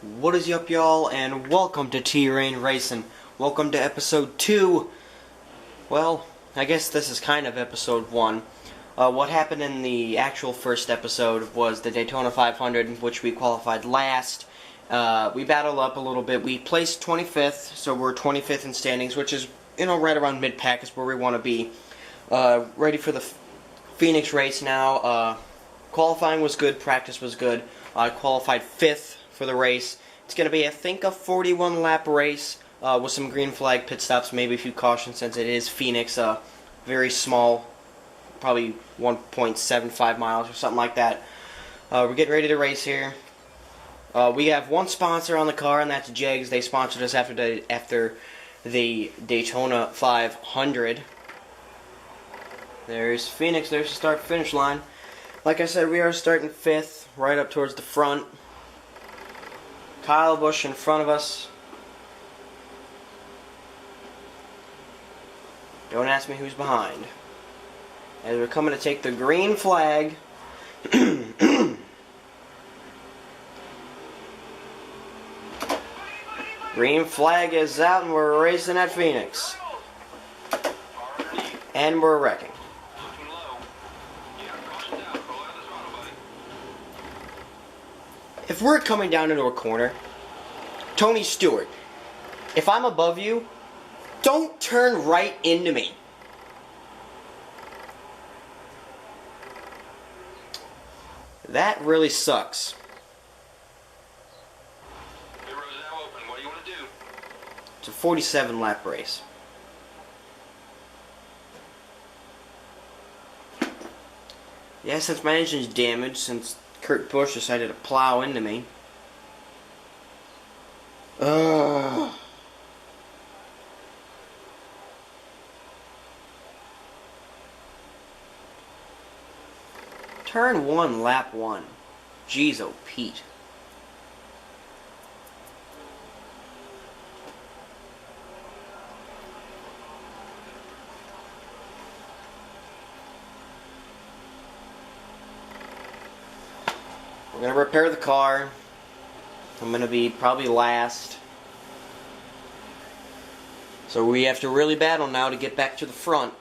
What is up, y'all, and welcome to T-Rain Racing. Welcome to episode 2. Well, I guess this is kind of episode 1. What happened in the actual first episode was the Daytona 500, in which we qualified last. We battled up a little bit. We placed 25th, so we're 25th in standings, which is, right around mid-pack is where we want to be. Ready for the Phoenix race now. Qualifying was good, practice was good. I qualified 5th for the race. It's going to be, I think, a 41-lap race with some green flag pit stops, maybe a few cautions since it is Phoenix, very small, probably 1.75 miles or something like that. We're getting ready to race here. We have one sponsor on the car, and that's Jegs. They sponsored us after the Daytona 500. There's Phoenix. There's the start-finish line. Like I said, we are starting 5th, right up towards the front. Kyle Busch in front of us. Don't ask me who's behind. As we're coming to take the green flag. Green flag is out and we're racing at Phoenix. And we're wrecking. If we're coming down into a corner, Tony Stewart, if I'm above you, don't turn right into me. That really sucks. Hey, road's now open. What do you want to do? It's a 47-lap race. Yeah, since my engine's damaged, since Kurt Busch decided to plow into me. Turn 1, lap 1. Jeez, oh Pete. We're going to repair the car. I'm going to be probably last. So we have to really battle now to get back to the front.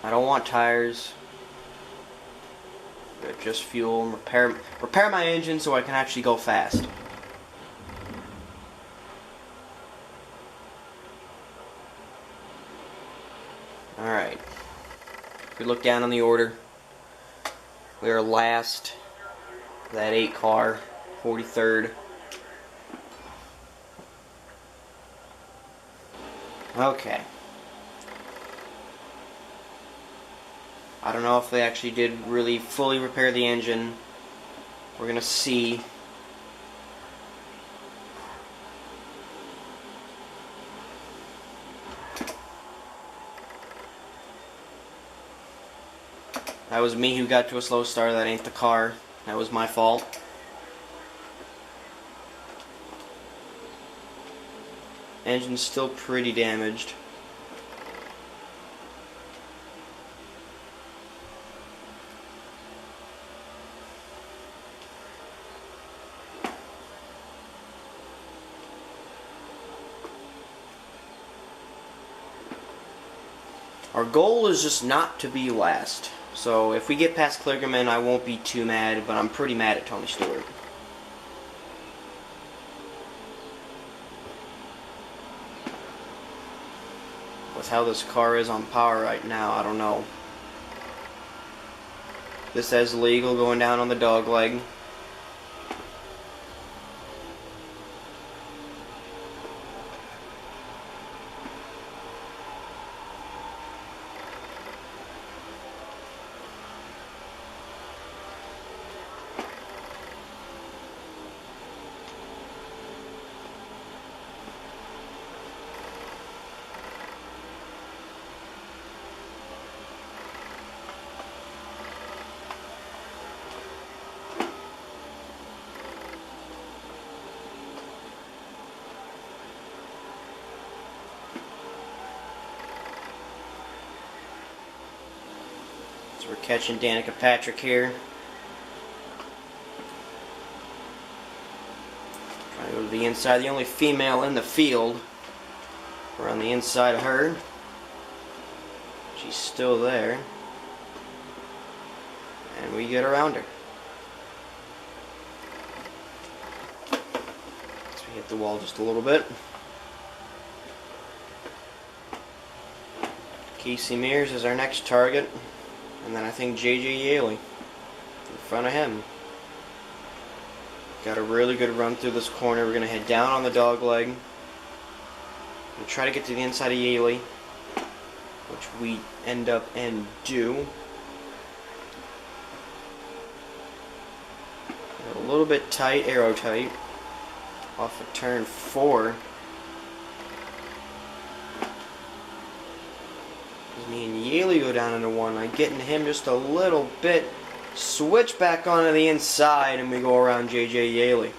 I don't want tires. Just fuel and repair my engine so I can actually go fast. Alright. If we look down on the order, we are last. That 8 car, 43rd. Okay. I don't know if they actually did really fully repair the engine. We're gonna see. That was me who got to a slow start. That ain't the car. That was my fault. Engine's still pretty damaged. Our goal is just not to be last. So if we get past Kligerman, I won't be too mad, but I'm pretty mad at Tony Stewart. With how this car is on power right now, I don't know. This says legal going down on the dog leg. So we're catching Danica Patrick here. Trying to go to the inside, the only female in the field. We're on the inside of her. She's still there. And we get around her. So we hit the wall just a little bit. Casey Mears is our next target. And then I think J.J. Yaley in front of him. Got a really good run through this corner. We're going to head down on the dog leg. And try to get to the inside of Yaley, which we end up and do. A little bit tight, arrow tight, off of turn 4. As me and Yaley go down into one, I get into him just a little bit, switch back onto the inside, and we go around J.J. Yaley.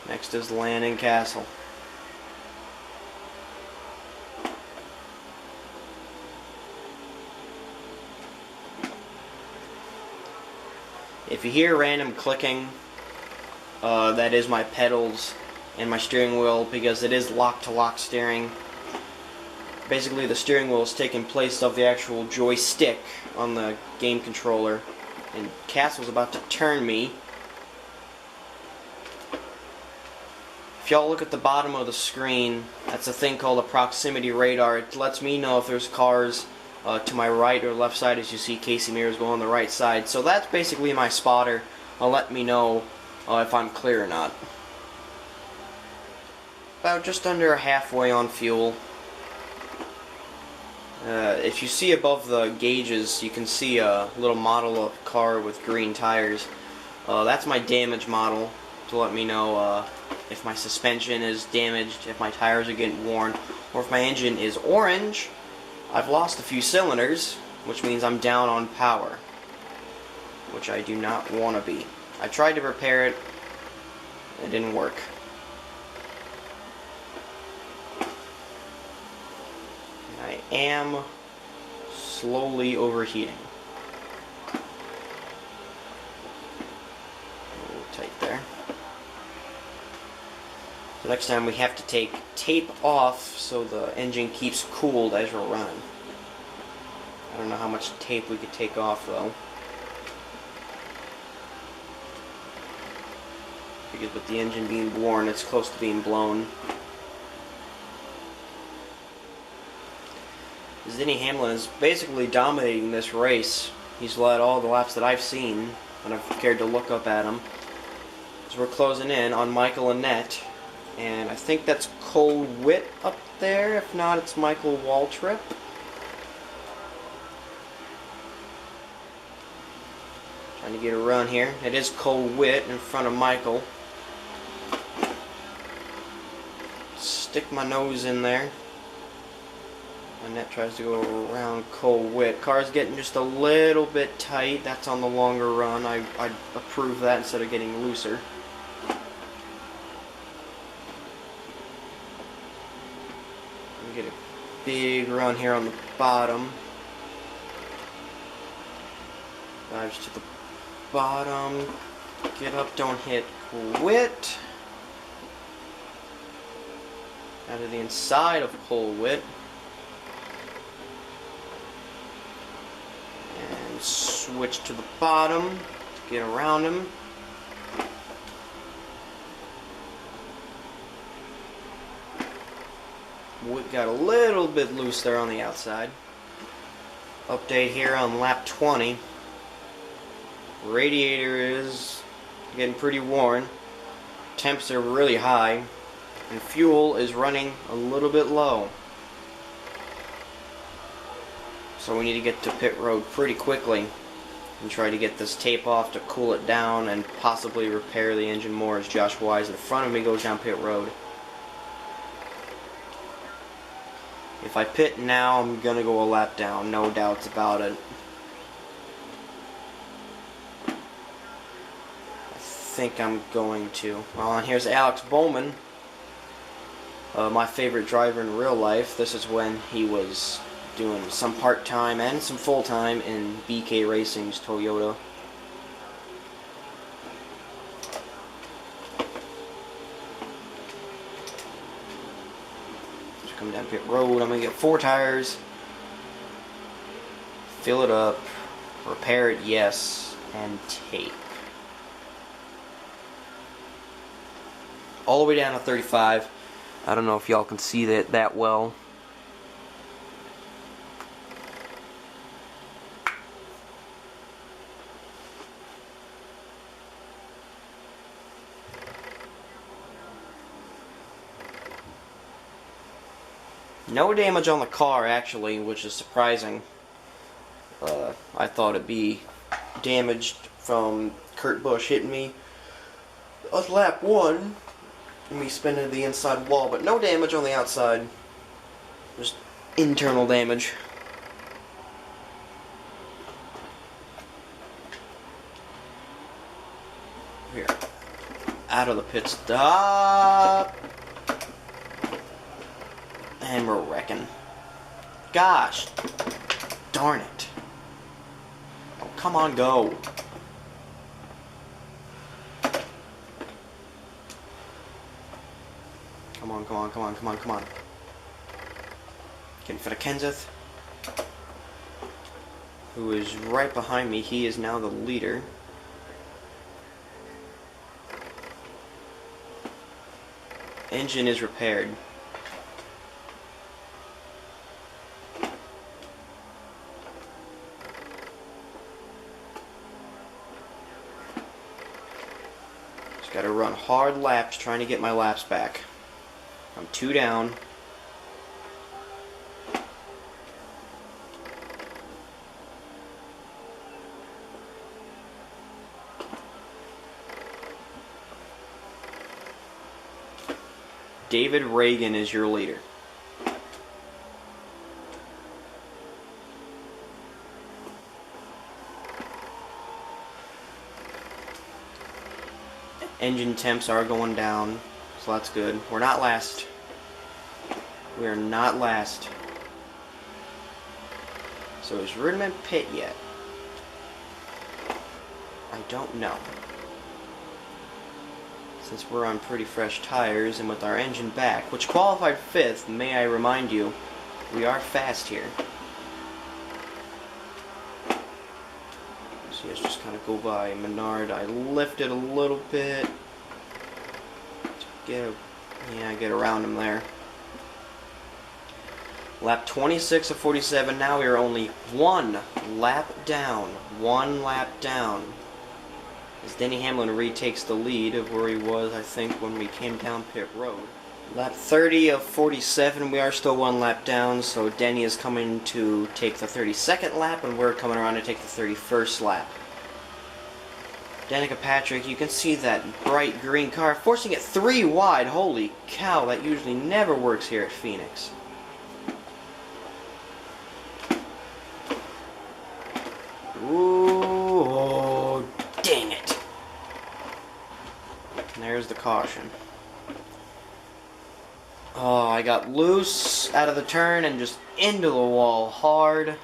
Next is Landon Castle. If you hear random clicking, that is my pedals and my steering wheel, because it is lock-to-lock steering. Basically, the steering wheel is taking place of the actual joystick on the game controller, and Castle's about to turn me. If y'all look at the bottom of the screen, that's a thing called a proximity radar. It lets me know if there's cars to my right or left side, as you see Casey Mears go on the right side. So that's basically my spotter. Let me know if I'm clear or not. About just under halfway on fuel. If you see above the gauges, you can see a little model of car with green tires. That's my damage model to let me know if my suspension is damaged, if my tires are getting worn, or if my engine is orange. I've lost a few cylinders, which means I'm down on power, which I do not want to be. I tried to repair it. It didn't work. I am slowly overheating. A little tight there. So next time we have to take tape off so the engine keeps cooled as we're running. I don't know how much tape we could take off though. Because with the engine being worn, it's close to being blown. Denny Hamlin is basically dominating this race. He's led all the laps that I've seen when I've cared to look up at him. So we're closing in on Michael Annette. And I think that's Cole Witt up there. If not, it's Michael Waltrip. Trying to get a run here. It is Cole Witt in front of Michael. Stick my nose in there. Annette tries to go around Cole Witt. Car's getting just a little bit tight. That's on the longer run. I approve that instead of getting looser. Get a big run here on the bottom. Dives to the bottom. Get up, don't hit Witt. Out of the inside of Cole Witt. And switch to the bottom to get around him. Witt got a little bit loose there on the outside. Update here on lap 20. Radiator is getting pretty worn. Temps are really high. And fuel is running a little bit low. So we need to get to pit road pretty quickly and try to get this tape off to cool it down and possibly repair the engine more as Josh Wise in front of me goes down pit road. If I pit now, I'm going to go a lap down, no doubts about it. I think I'm going to. Well, and here's Alex Bowman. my favorite driver in real life. This is when he was doing some part-time and some full-time in BK Racing's Toyota. Just come down pit road. I'm going to get 4 tires. Fill it up. Repair it, yes. And tape. All the way down to 35. I don't know if y'all can see that well. No damage on the car, actually, which is surprising. I thought it'd be damaged from Kurt Busch hitting me on lap 1 and me spinning to the inside wall, but no damage on the outside. Just internal damage. Here. Out of the pit stop. And we're wrecking. Gosh. Darn it. Oh, come on, go. Come on, come on, come on, come on, come on. Getting for the Kenseth, who is right behind me. He is now the leader. Engine is repaired. Just gotta run hard laps trying to get my laps back. I'm 2 down. David Reagan is your leader. Engine temps are going down, so that's good. We're not last. We are not last. So is Rudiment pit yet? I don't know. Since we're on pretty fresh tires and with our engine back, which qualified 5th, may I remind you, we are fast here. So let's just kind of go by Menard. I lifted a little bit to get around him there. Lap 26 of 47. Now we are only 1 lap down. 1 lap down. As Denny Hamlin retakes the lead of where he was, I think, when we came down pit road. Lap 30 of 47, we are still 1 lap down, so Denny is coming to take the 32nd lap, and we're coming around to take the 31st lap. Danica Patrick, you can see that bright green car, forcing it 3 wide. Holy cow, that usually never works here at Phoenix. Ooh, dang it. And there's the caution. Oh, I got loose out of the turn and just into the wall hard.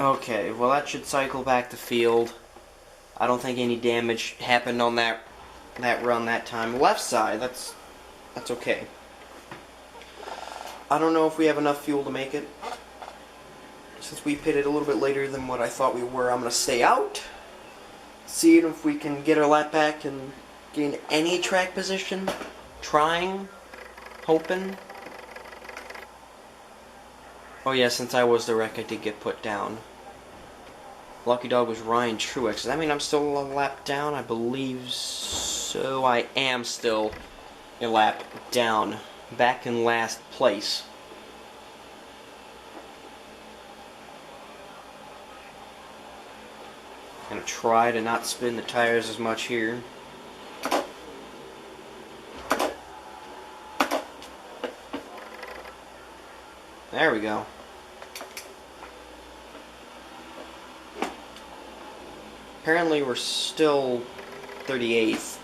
Okay, well that should cycle back to field. I don't think any damage happened on that run that time. Left side, that's okay. I don't know if we have enough fuel to make it. Since we pitted a little bit later than what I thought we were, I'm going to stay out. See if we can get our lap back and gain any track position. Trying. Hoping. Oh yeah, since I was the wreck, I did get put down. Lucky dog was Ryan Truex. Does that mean I'm still a lap down? I believe so. I am still a lap down. Back in last place. Gonna try to not spin the tires as much here. There we go. Apparently we're still 38th.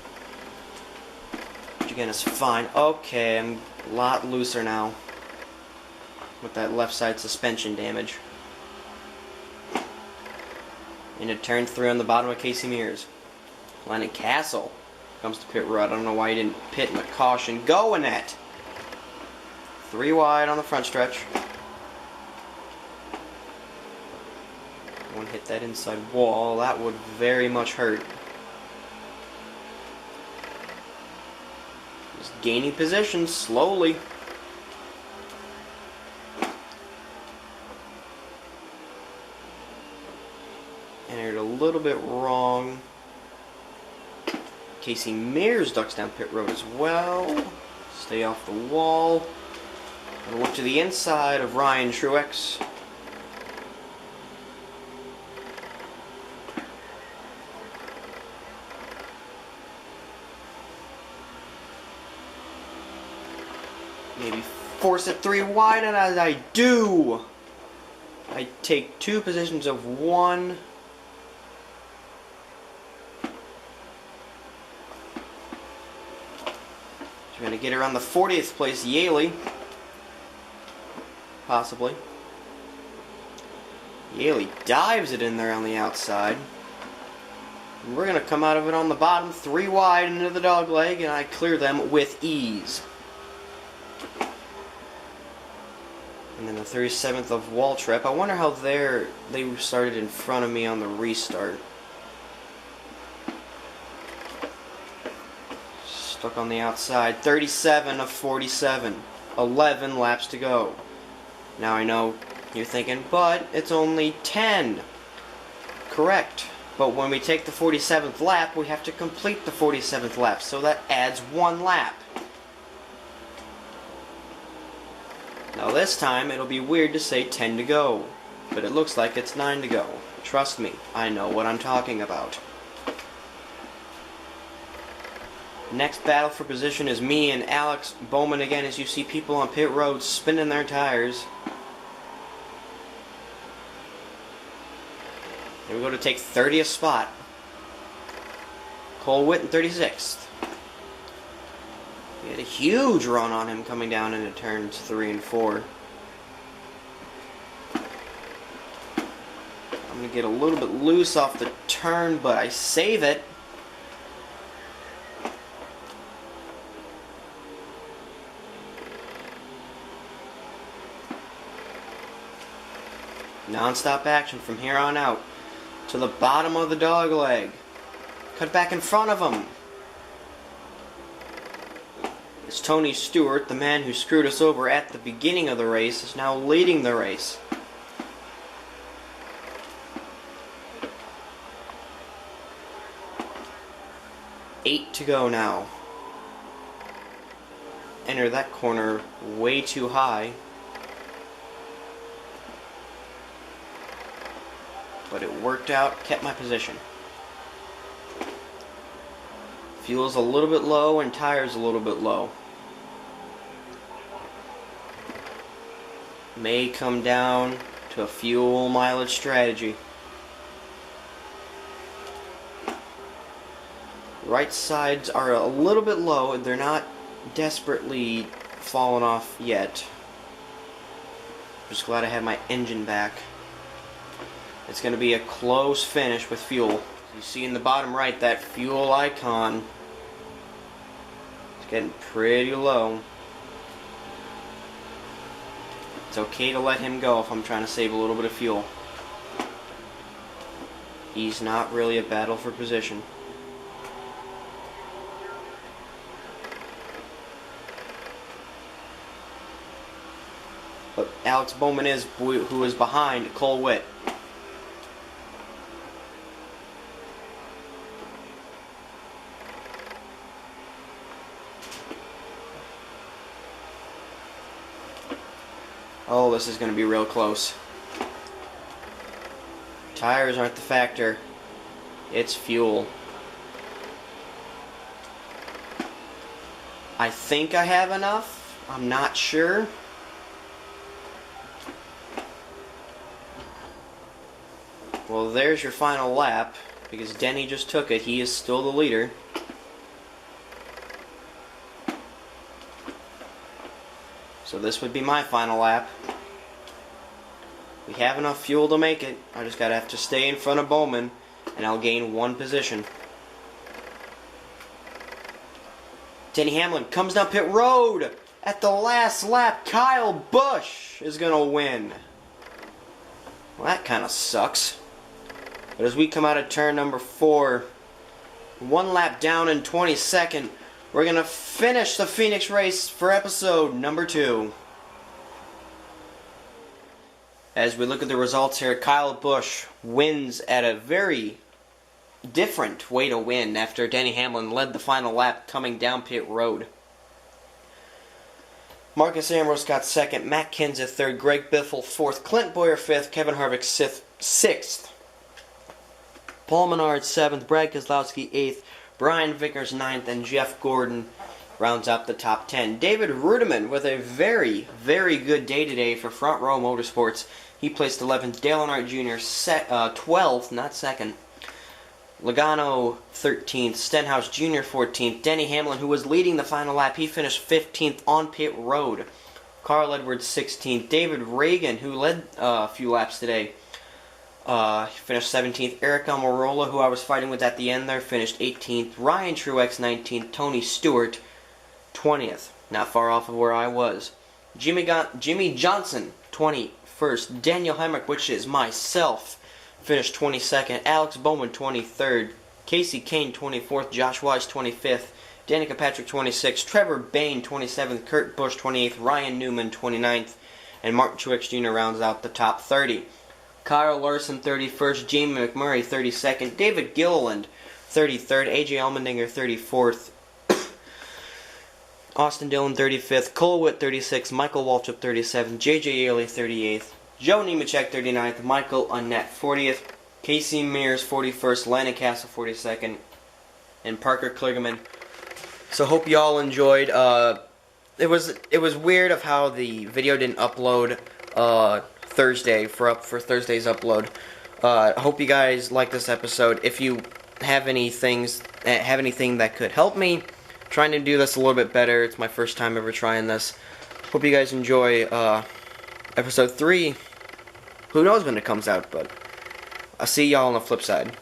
again is fine. Okay, I'm a lot looser now with that left side suspension damage. Into turn 3 on the bottom of Casey Mears. Landon Castle comes to pit road. I don't know why he didn't pit in the caution. Going at 3 wide on the front stretch. One hit that inside wall. That would very much hurt. Just gaining position slowly. Entered a little bit wrong. Casey Mears ducks down pit road as well. Stay off the wall. And look to the inside of Ryan Truex. Maybe force it 3 wide, and as I do, I take 2 positions of 1. We're going to get around the 40th place Yaley. Possibly. Yaley dives it in there on the outside. And we're going to come out of it on the bottom, 3 wide into the dog leg, and I clear them with ease. And then the 37th of Waltrip. I wonder how they started in front of me on the restart. Stuck on the outside. 37 of 47. 11 laps to go. Now I know you're thinking, but it's only 10. Correct. But when we take the 47th lap, we have to complete the 47th lap. So that adds 1 lap. Now this time, it'll be weird to say 10 to go. But it looks like it's 9 to go. Trust me, I know what I'm talking about. Next battle for position is me and Alex Bowman again, as you see people on pit road spinning their tires. Here we go to take 30th spot. Cole Witt in 36th. We had a huge run on him coming down into turns 3 and 4. I'm going to get a little bit loose off the turn, but I save it. Non-stop action from here on out. To the bottom of the dog leg. Cut back in front of him. It's Tony Stewart, the man who screwed us over at the beginning of the race, is now leading the race. Eight to go now. Enter that corner way too high. But it worked out, kept my position. Fuel's a little bit low and tires a little bit low. May come down to a fuel mileage strategy. Right sides are a little bit low. They're not desperately falling off yet. Just glad I have my engine back. It's going to be a close finish with fuel. You see in the bottom right that fuel icon. It's getting pretty low. It's okay to let him go if I'm trying to save a little bit of fuel. He's not really a battle for position. But Alex Bowman is who is behind Cole Witt. Oh, this is going to be real close. Tires aren't the factor. It's fuel. I think I have enough. I'm not sure. Well, there's your final lap. Because Denny just took it. He is still the leader. So this would be my final lap. We have enough fuel to make it. I just gotta have to stay in front of Bowman, and I'll gain 1 position. Denny Hamlin comes down pit road at the last lap. Kyle Busch is gonna win. Well, that kind of sucks. But as we come out of turn number 4, 1 lap down in 22nd, we're gonna finish the Phoenix race for episode number 2. As we look at the results here, Kyle Busch wins at a very different way to win after Denny Hamlin led the final lap coming down pit road. Marcus Ambrose got 2nd, Matt Kenseth 3rd, Greg Biffle 4th, Clint Bowyer 5th, Kevin Harvick 6th, Paul Menard 7th, Brad Keselowski 8th, Brian Vickers 9th, and Jeff Gordon rounds out the top 10. David Rudiman with a very, very good day today for Front Row Motorsports. He placed 11th, Dale Earnhardt Jr. 12th, not 2nd. Logano 13th, Stenhouse Jr. 14th, Denny Hamlin, who was leading the final lap, he finished 15th on pit road. Carl Edwards 16th, David Reagan, who led a few laps today, finished 17th. Eric Almirola, who I was fighting with at the end there, finished 18th. Ryan Truex 19th, Tony Stewart 20th, not far off of where I was. Jimmy Johnson 21st, Daniel Hemrick, which is myself, finished 22nd, Alex Bowman 23rd, Casey Kane 24th, Josh Wise 25th, Danica Patrick 26th, Trevor Bayne 27th, Kurt Busch 28th, Ryan Newman 29th, and Martin Truex Jr. rounds out the top 30. Kyle Larson 31st, Jamie McMurray 32nd, David Gilliland 33rd, AJ Allmendinger 34th, Austin Dillon 35th, Cole Witt 36th, Michael Waltrip 37th, JJ Yeley 38th, Joe Nemechek 39th, Michael Annett 40th, Casey Mears 41st, Landon Castle 42nd, and Parker Kligerman. So hope you all enjoyed. It was weird of how the video didn't upload Thursday for Thursday's upload. Hope you guys like this episode. If you have anything that could help me trying to do this a little bit better, it's my first time ever trying this. Hope you guys enjoy episode 3. Who knows when it comes out, but I'll see y'all on the flip side.